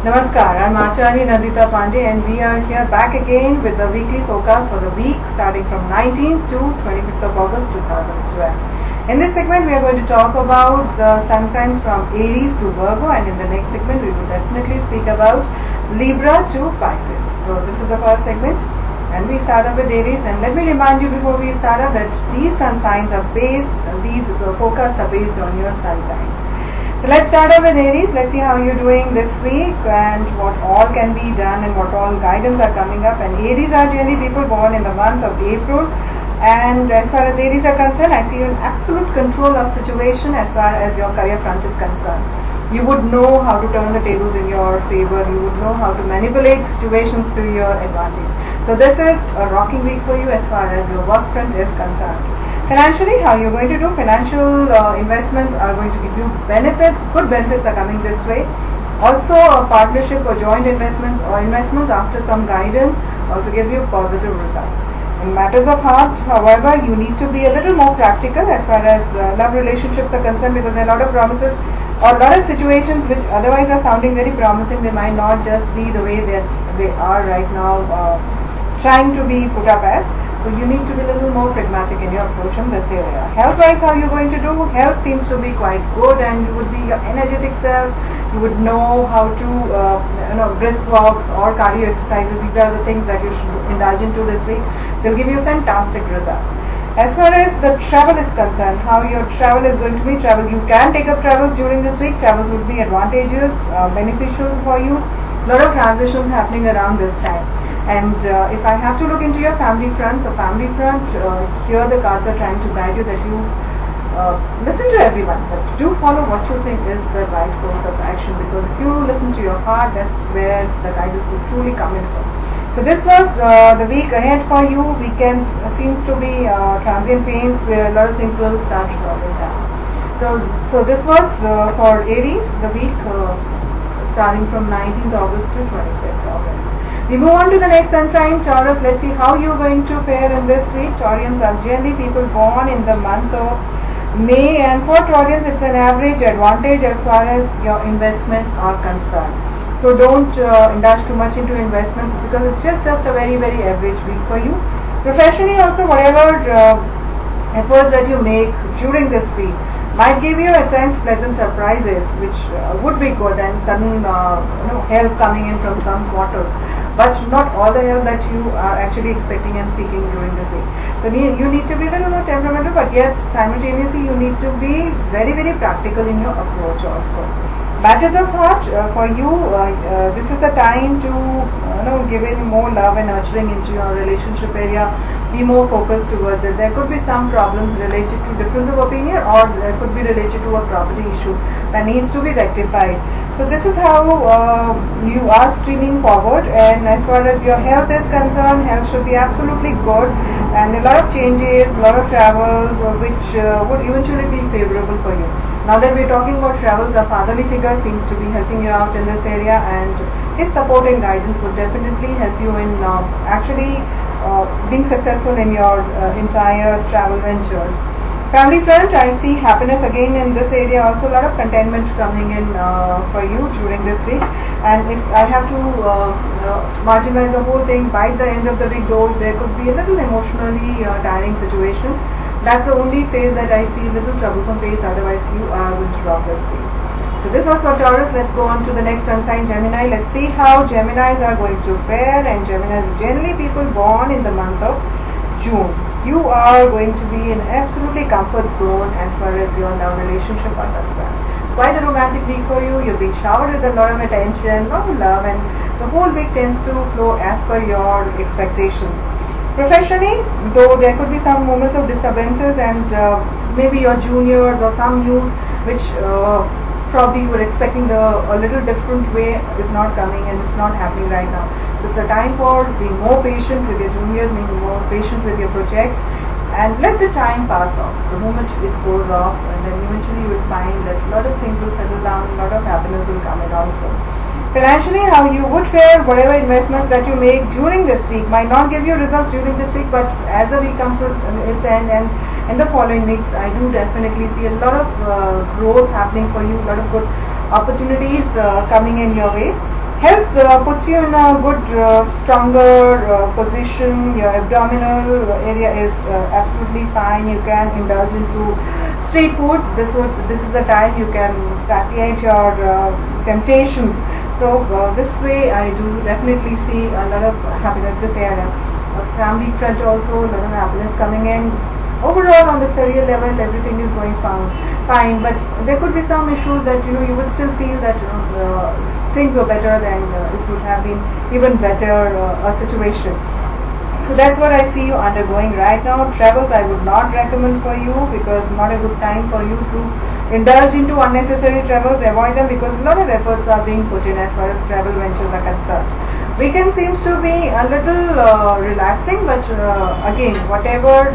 Namaskar, I'm Acharya Nandita Pandey and we are here back again with the weekly forecast for the week starting from 19th to 25th of August 2012. In this segment we are going to talk about the sun signs from Aries to Virgo, and in the next segment we will definitely speak about Libra to Pisces. So this is the first segment and we start up with Aries, and let me remind you before we start up that these sun signs are based, these forecasts are based on your sun signs. So let's start off with Aries. Let's see how you're doing this week and what all can be done and what all guidance are coming up. And Aries are generally people born in the month of April. And as far as Aries are concerned, I see you in absolute control of situation as far as your career front is concerned. You would know how to turn the tables in your favor. You would know how to manipulate situations to your advantage. So this is a rocking week for you as far as your work front is concerned. Financially, how you're going to do? Financial investments are going to give you benefits. Good benefits are coming this way. Also, a partnership or joint investments or investments after some guidance also gives you positive results. In matters of heart, however, you need to be a little more practical as far as love relationships are concerned, because there are a lot of promises or a lot of situations which otherwise are sounding very promising. They might not just be the way that they are right now trying to be put up as. So you need to be a little more pragmatic in your approach in this area. Health-wise, how you're going to do? Health seems to be quite good, and you would be your energetic self. You would know how to, brisk walks or cardio exercises. These are the things that you should indulge into this week. They'll give you fantastic results. As far as the travel is concerned, how your travel is going to be? You can take up travels during this week. Travels would be advantageous, beneficial for you. A lot of transitions happening around this time. And if I have to look into your family front, here the cards are trying to guide you that you listen to everyone, but do follow what you think is the right course of action, because if you listen to your heart, that's where the guidance will truly come in from. So this was the week ahead for you. Weekends seems to be transient pains where a lot of things will start resolving down. So this was for Aries, the week starting from 19th August to 25th August. We move on to the next sun sign, Taurus. Let's see how you're going to fare in this week. Taurians are generally people born in the month of May, and for Taurians it's an average advantage as far as your investments are concerned. So don't indulge too much into investments, because it's just a very, very average week for you. Professionally also, whatever efforts that you make during this week might give you at times pleasant surprises, which would be good, and sudden help coming in from some quarters. But not all the help that you are actually expecting and seeking during this week. So you need to be a little more temperamental, but yet simultaneously you need to be very, very practical in your approach also. Matters of heart, for you, this is a time to give in more love and nurturing into your relationship area. Be more focused towards it. There could be some problems related to difference of opinion, or there could be related to a property issue that needs to be rectified. So this is how you are streaming forward, and as far as your health is concerned, health should be absolutely good, and a lot of changes, a lot of travels which would eventually be favorable for you. Now that we're talking about travels, a fatherly figure seems to be helping you out in this area, and his support and guidance would definitely help you in actually being successful in your entire travel ventures. Family front, I see happiness again in this area. Also a lot of contentment coming in for you during this week. And if I have to marginalize the whole thing, by the end of the week though, there could be a little emotionally tiring situation. That's the only phase that I see, little troublesome phase. Otherwise you are going to rock this week. So this was for Taurus. Let's go on to the next sun sign, Gemini. Let's see how Geminis are going to fare. And Geminis generally people born in the month of June. You are going to be in absolutely comfort zone as far as your love relationship are concerned. It's quite a romantic week for you. You're being showered with a lot of attention, a lot of love, and the whole week tends to flow as per your expectations. Professionally, though there could be some moments of disturbances, and maybe your juniors or some news which probably you were expecting a little different way is not coming, and it's not happening right now. So it's a time for being more patient with your juniors, being more patient with your projects, and let the time pass off. The moment it goes off, and then eventually you will find that a lot of things will settle down, a lot of happiness will come in also. Financially, how you would fare, whatever investments that you make during this week might not give you results during this week, but as the week comes to its end and in the following weeks, I do definitely see a lot of growth happening for you, a lot of good opportunities coming in your way. Health puts you in a good, stronger position. Your abdominal area is absolutely fine. You can indulge into street foods. This is a time you can satiate your temptations. So this way, I do definitely see a lot of happiness. This area, a family front also, a lot of happiness coming in. Overall, on the cellular level, everything is going fine. But there could be some issues that you would still feel that things were better than it would have been even better a situation. So that's what I see you undergoing right now. Travels I would not recommend for you because not a good time for you to indulge into unnecessary travels. Avoid them because a lot of efforts are being put in as far as travel ventures are concerned. Weekend seems to be a little relaxing, but again, whatever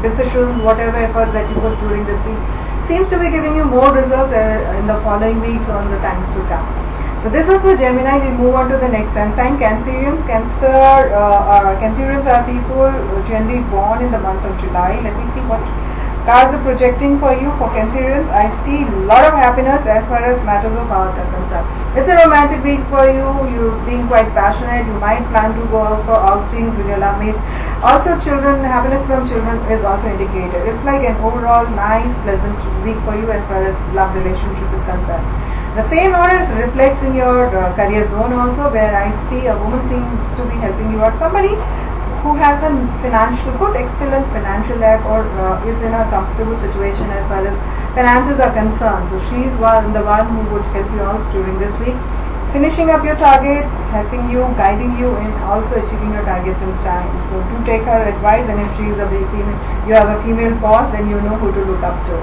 decisions, whatever efforts that you put during this week seems to be giving you more results in the following weeks or in the times to come. So this was for Gemini. We move on to the next sun sign, Cancerians. Cancerians are people generally born in the month of July. Let me see what cards are projecting for you. For Cancerians, I see a lot of happiness as far as matters of heart are concerned. It's a romantic week for you. You're being quite passionate. You might plan to go out for outings with your love mates. Also, children, happiness from children is also indicated. It's like an overall nice, pleasant week for you as far as love relationship is concerned. The same aura reflects in your career zone also, where I see a woman seems to be helping you out. Somebody who has a excellent financial life or is in a comfortable situation as far as finances are concerned. So she is the one who would help you out during this week, finishing up your targets, helping you, guiding you in also achieving your targets in time. So do take her advice, and if she is you have a female boss, then you know who to look up to.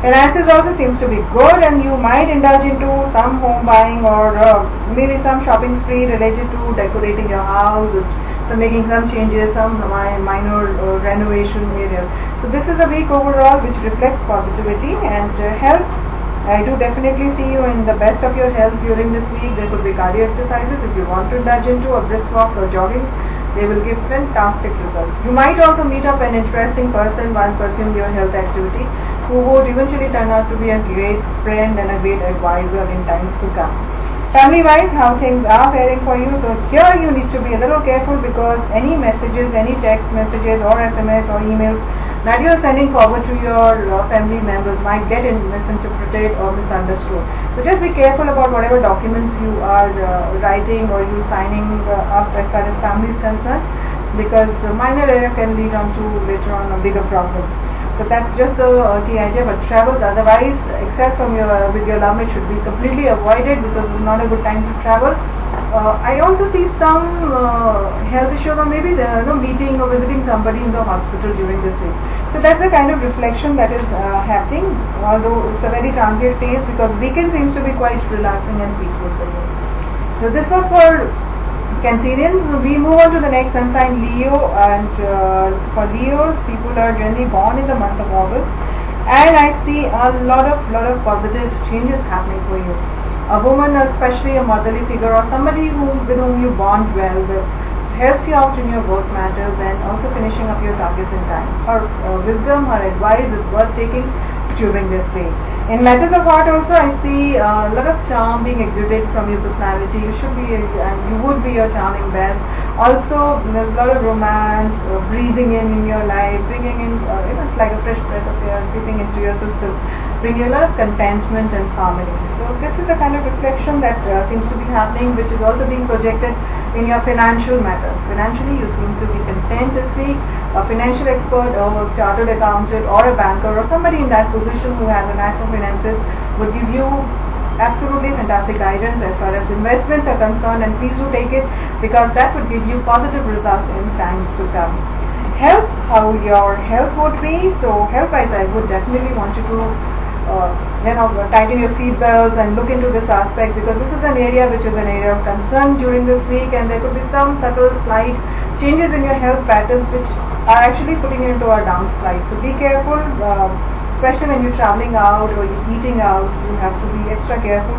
Finances also seems to be good, and you might indulge into some home buying or maybe some shopping spree related to decorating your house, so making some changes, some minor renovation areas. So this is a week overall which reflects positivity and health. I do definitely see you in the best of your health during this week. There could be cardio exercises if you want to indulge into, or brisk walks or jogging. They will give fantastic results. You might also meet up an interesting person while pursuing your health activity, who would eventually turn out to be a great friend and a great advisor in times to come. Family wise, how things are faring for you. So here you need to be a little careful because any messages, any text messages or SMS or emails that you are sending forward to your family members might get misinterpreted or misunderstood. So just be careful about whatever documents you are writing or you signing up as far as family is concerned, because minor error can lead on to later on bigger problems. So that's just the idea. But travels otherwise, except from with your lovemate, should be completely avoided because it's not a good time to travel. I also see some health issue, or maybe meeting or visiting somebody in the hospital during this week. So that's a kind of reflection that is happening, although it's a very transient phase because weekend seems to be quite relaxing and peaceful for you. So this was for Cancerians. We move on to the next sun sign, Leo, and for Leos, people are generally born in the month of August, and I see a lot of positive changes happening for you. A woman, especially a motherly figure or somebody with whom you bond well with, helps you out in your work matters and also finishing up your targets in time. Her wisdom, her advice is worth taking during this week. In matters of heart also, I see a lot of charm being exuded from your personality. You should be, and you would be your charming best. Also, there's a lot of romance breathing in your life, bringing in, it's like a fresh breath of air seeping into your system, bringing a lot of contentment and harmony. So this is a kind of reflection that seems to be happening, which is also being projected in your financial matters. Financially, you seem to be content this week. A financial expert or a chartered accountant or a banker or somebody in that position who has a knack for finances would give you absolutely fantastic guidance as far as investments are concerned, and please do take it because that would give you positive results in times to come. Health, how your health would be. So health wise, I would definitely want you to tighten your seat belts and look into this aspect, because this is an area which is an area of concern during this week, and there could be some subtle slight changes in your health patterns which are actually putting you into a downslide. So be careful, especially when you're traveling out or you're eating out. You have to be extra careful.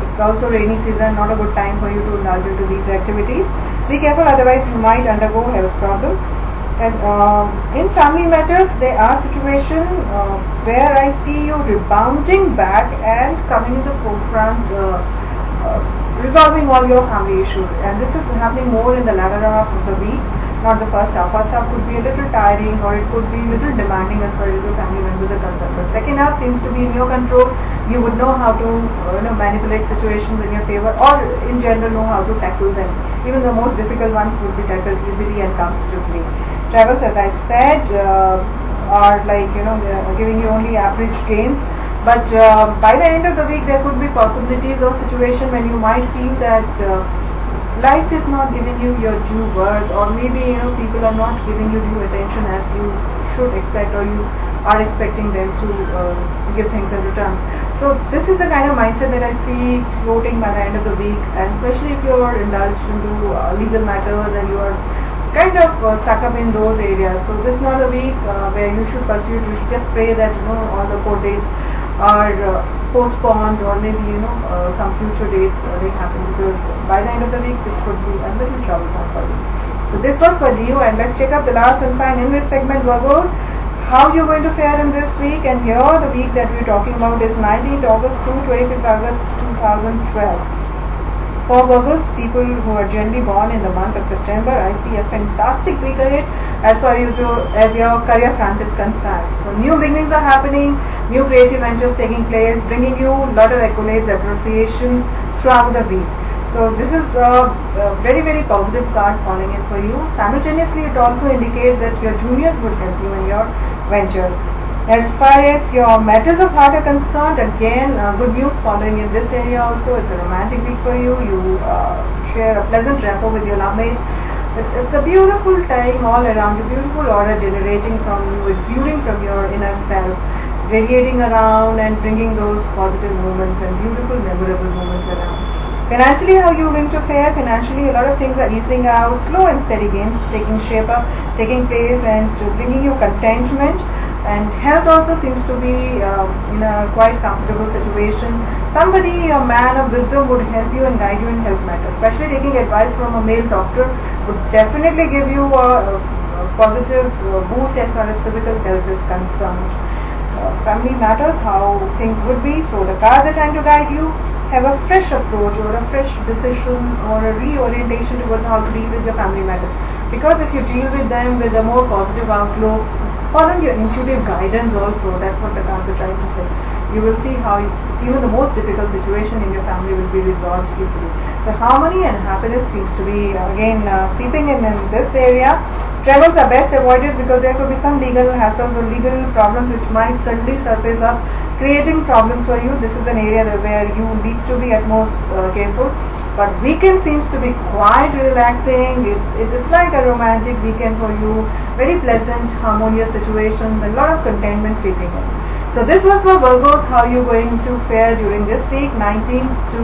It's also rainy season, not a good time for you to indulge into these activities. Be careful, otherwise you might undergo health problems. And in family matters, there are situations where I see you rebounding back and coming to the forefront resolving all your family issues. And this is happening more in the latter half of the week, not the first half. First half could be a little tiring, or it could be a little demanding as far as your family members are concerned. But second half seems to be in your control. You would know how to manipulate situations in your favor, or in general know how to tackle them. Even the most difficult ones would be tackled easily and comfortably. Travels, as I said, are like giving you only average gains. But by the end of the week, there could be possibilities or situation when you might feel that life is not giving you your due worth, or maybe people are not giving you due attention as you should expect, or you are expecting them to give things in returns. So this is the kind of mindset that I see floating by the end of the week, and especially if you are indulged into legal matters and you are kind of stuck up in those areas. So this is not a week where you should pursue it. You should just pray that all the court dates are postponed, or maybe some future dates they happen, because by the end of the week this could be a little troublesome for you. So this was for Leo, and let's check up the last sun sign in this segment, Virgos. How you're going to fare in this week, and here the week that we're talking about is 19th August to 25th August 2012. For Virgos, people who are generally born in the month of September, I see a fantastic week ahead as far as your career front is concerned. So new beginnings are happening, new creative ventures taking place, bringing you a lot of accolades, appreciations throughout the week. So this is a very, very positive card falling in for you. Simultaneously, it also indicates that your juniors would help you in your ventures. As far as your matters of heart are concerned, again, good news following in this area also. It's a romantic week for you. You share a pleasant rapport with your lovemate. It's a beautiful time all around. A beautiful aura generating from you, exuding from your inner self, radiating around and bringing those positive moments and beautiful, memorable moments around. Financially, how you going to fare? Financially, a lot of things are easing out. Slow and steady gains taking shape up, taking place, and bringing you contentment. And health also seems to be in a quite comfortable situation. Somebody, a man of wisdom, would help you and guide you in health matters. Especially taking advice from a male doctor would definitely give you a positive boost as far as physical health is concerned. Family matters, how things would be. So the cards are trying to guide you. Have a fresh approach, or a fresh decision, or a reorientation towards how to deal with your family matters. Because if you deal with them with a more positive outlook, follow your intuitive guidance also. That's what the cards are trying to say. You will see how even the most difficult situation in your family will be resolved easily. So harmony and happiness seems to be again seeping in this area. Travels are best avoided because there could be some legal hassles or legal problems which might suddenly surface up, creating problems for you. This is an area where you need to be at most careful. But weekend seems to be quite relaxing. It's like a romantic weekend for you. Very pleasant, harmonious situations, and a lot of contentment seeping in. So this was for Virgos, how you're going to fare during this week, 19th to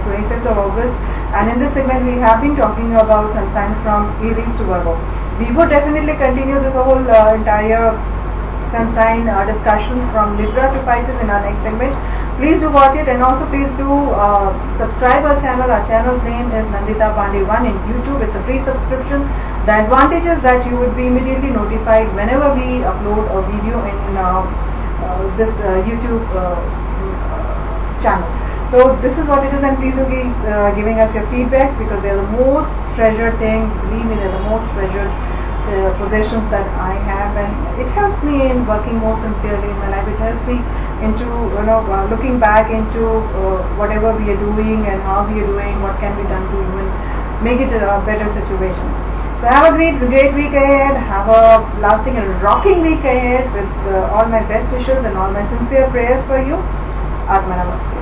25th of August. And in this segment, we have been talking about sun signs from Aries to Virgo. We would definitely continue this whole entire sun sign discussion from Libra to Pisces in our next segment. Please do watch it, and also please do subscribe our channel. Our channel's name is Nandita Pandey 1 in YouTube. It's a free subscription. The advantage is that you would be immediately notified whenever we upload a video in this YouTube channel. So this is what it is, and please do keep giving us your feedback, because they're the most treasured thing. Believe me, they're the most treasured possessions that I have, and it helps me in working more sincerely in my life. It helps me into looking back into whatever we are doing and how we are doing, what can be done to even make it a better situation. So have a great week ahead. Have a lasting and rocking week ahead with all my best wishes and all my sincere prayers for you. Atma Namaste.